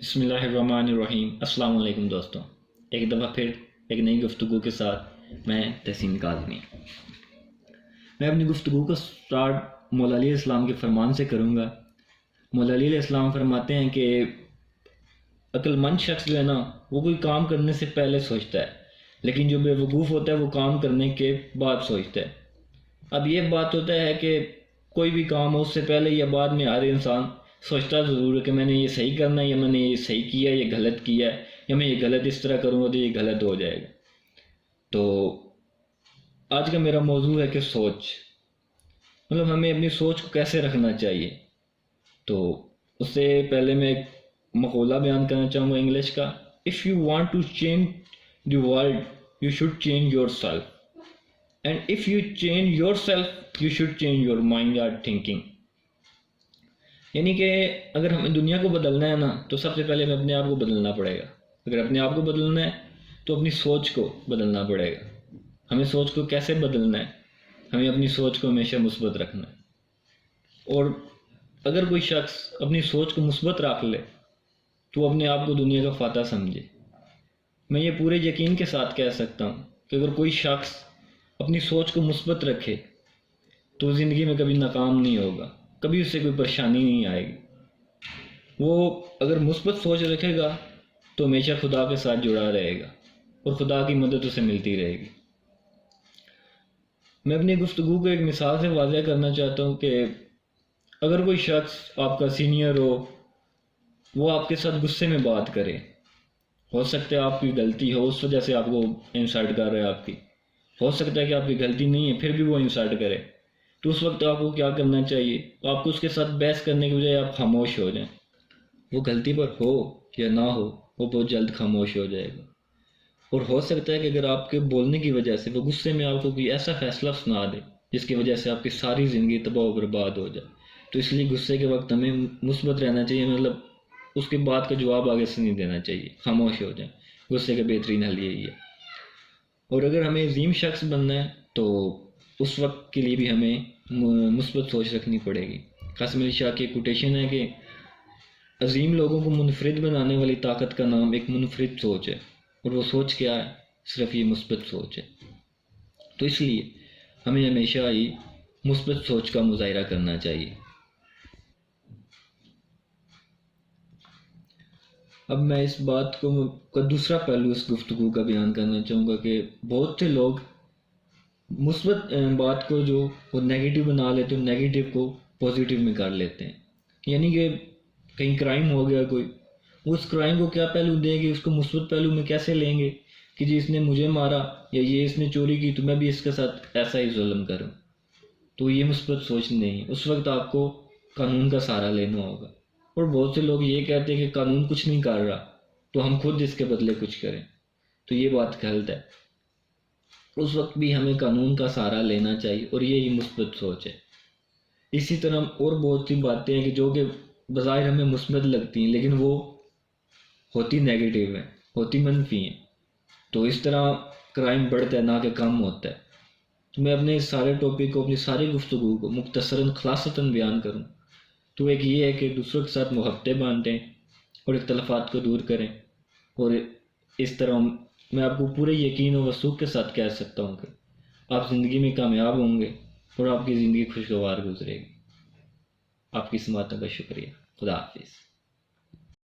بسم اللہ الرحمن الرحیم۔ السلام علیکم دوستوں، ایک دفعہ پھر ایک نئی گفتگو کے ساتھ میں تحسین کاظمی۔ میں اپنی گفتگو کا سٹارٹ مولا علیہ السلام کے فرمان سے کروں گا۔ مولا علیہ السلام فرماتے ہیں کہ عقل مند شخص جو ہے نا، وہ کوئی کام کرنے سے پہلے سوچتا ہے، لیکن جو بے وقوف ہوتا ہے وہ کام کرنے کے بعد سوچتا ہے۔ اب یہ بات ہوتا ہے کہ کوئی بھی کام ہو اس سے پہلے یا بعد میں ہر انسان سوچتا ضرور ہے کہ میں نے یہ صحیح کرنا ہے، یا میں نے یہ صحیح کیا ہے، یہ غلط کیا ہے، یا میں یہ غلط اس طرح کروں گا تو یہ غلط ہو جائے گا۔ تو آج کا میرا موضوع ہے کہ سوچ، مطلب ہمیں اپنی سوچ کو کیسے رکھنا چاہیے۔ تو اس سے پہلے میں ایک مقولہ بیان کرنا چاہوں گا انگلش کا: if you want to change the world you should change yourself, and if you change yourself you should change your mind اور تھنکنگ۔ یعنی کہ اگر ہمیں دنیا کو بدلنا ہے نا، تو سب سے پہلے ہمیں اپنے آپ کو بدلنا پڑے گا۔ اگر اپنے آپ کو بدلنا ہے تو اپنی سوچ کو بدلنا پڑے گا۔ ہمیں سوچ کو کیسے بدلنا ہے؟ ہمیں اپنی سوچ کو ہمیشہ مثبت رکھنا ہے، اور اگر کوئی شخص اپنی سوچ کو مثبت رکھ لے تو وہ اپنے آپ کو دنیا کا فاتح سمجھے۔ میں یہ پورے یقین کے ساتھ کہہ سکتا ہوں کہ اگر کوئی شخص اپنی سوچ کو مثبت رکھے تو وہ زندگی میں کبھی ناکام نہیں ہوگا، کبھی اس سے کوئی پریشانی نہیں آئے گی۔ وہ اگر مثبت سوچ رکھے گا تو ہمیشہ خدا کے ساتھ جڑا رہے گا، اور خدا کی مدد اسے ملتی رہے گی۔ میں اپنی گفتگو کو ایک مثال سے واضح کرنا چاہتا ہوں کہ اگر کوئی شخص آپ کا سینئر ہو، وہ آپ کے ساتھ غصے میں بات کرے، ہو سکتا ہے آپ کی غلطی ہو، اس وجہ سے آپ کو انسلٹ کر رہا ہے، آپ کی ہو سکتا ہے کہ آپ کی غلطی نہیں ہے پھر بھی وہ انسلٹ کرے، تو اس وقت آپ کو کیا کرنا چاہیے؟ آپ کو اس کے ساتھ بحث کرنے کی بجائے آپ خاموش ہو جائیں۔ وہ غلطی پر ہو یا نہ ہو، وہ بہت جلد خاموش ہو جائے گا۔ اور ہو سکتا ہے کہ اگر آپ کے بولنے کی وجہ سے وہ غصے میں آپ کو کوئی ایسا فیصلہ سنا دے جس کی وجہ سے آپ کی ساری زندگی تباہ و برباد ہو جائے، تو اس لیے غصے کے وقت ہمیں مثبت رہنا چاہیے، مطلب اس کی بات کا جواب آگے سے نہیں دینا چاہیے، خاموش ہو جائیں۔ غصے کا بہترین حل یہی ہے۔ اور اگر ہمیں عظیم شخص بننا ہے تو اس وقت کے لیے بھی ہمیں مثبت سوچ رکھنی پڑے گی۔ قاسم علی شاہ کی کوٹیشن ہے کہ عظیم لوگوں کو منفرد بنانے والی طاقت کا نام ایک منفرد سوچ ہے، اور وہ سوچ کیا ہے؟ صرف یہ مثبت سوچ ہے۔ تو اس لیے ہمیں ہمیشہ ہی مثبت سوچ کا مظاہرہ کرنا چاہیے۔ اب میں اس بات کا دوسرا پہلو اس گفتگو کا بیان کرنا چاہوں گا کہ بہت سے لوگ مثبت بات کو جو وہ نیگیٹو بنا لیتے ہیں، نیگیٹو کو پازیٹیو میں کر لیتے ہیں۔ یعنی کہ کہیں کرائم ہو گیا کوئی، وہ اس کرائم کو کیا پہلو دیں گے، اس کو مثبت پہلو میں کیسے لیں گے کہ جی اس نے مجھے مارا یا یہ اس نے چوری کی تو میں بھی اس کے ساتھ ایسا ہی ظلم کروں۔ تو یہ مثبت سوچ نہیں، اس وقت آپ کو قانون کا سہارا لینا ہوگا۔ اور بہت سے لوگ یہ کہتے ہیں کہ قانون کچھ نہیں کر رہا تو ہم خود اس کے بدلے کچھ کریں، تو یہ بات غلط ہے۔ اس وقت بھی ہمیں قانون کا سہارا لینا چاہیے، اور یہی مثبت سوچ ہے۔ اسی طرح اور بہت سی باتیں ہیں کہ جو کہ بظاہر ہمیں مثبت لگتی ہیں لیکن وہ ہوتی نیگیٹو ہیں، ہوتی منفی ہیں۔ تو اس طرح کرائم بڑھتا ہے نہ کہ کم ہوتا ہے۔ تو میں اپنے اس سارے ٹاپک کو، اپنی ساری گفتگو کو مختصراً خلاصتاً بیان کروں تو ایک یہ ہے کہ دوسروں کے ساتھ محبتیں بانٹیں اور اختلافات کو دور کریں، اور اس طرح میں آپ کو پورے یقین و وثوق کے ساتھ کہہ سکتا ہوں کہ آپ زندگی میں کامیاب ہوں گے اور آپ کی زندگی خوشگوار گزرے گی۔ آپ کی سماعتوں کا شکریہ۔ خدا حافظ۔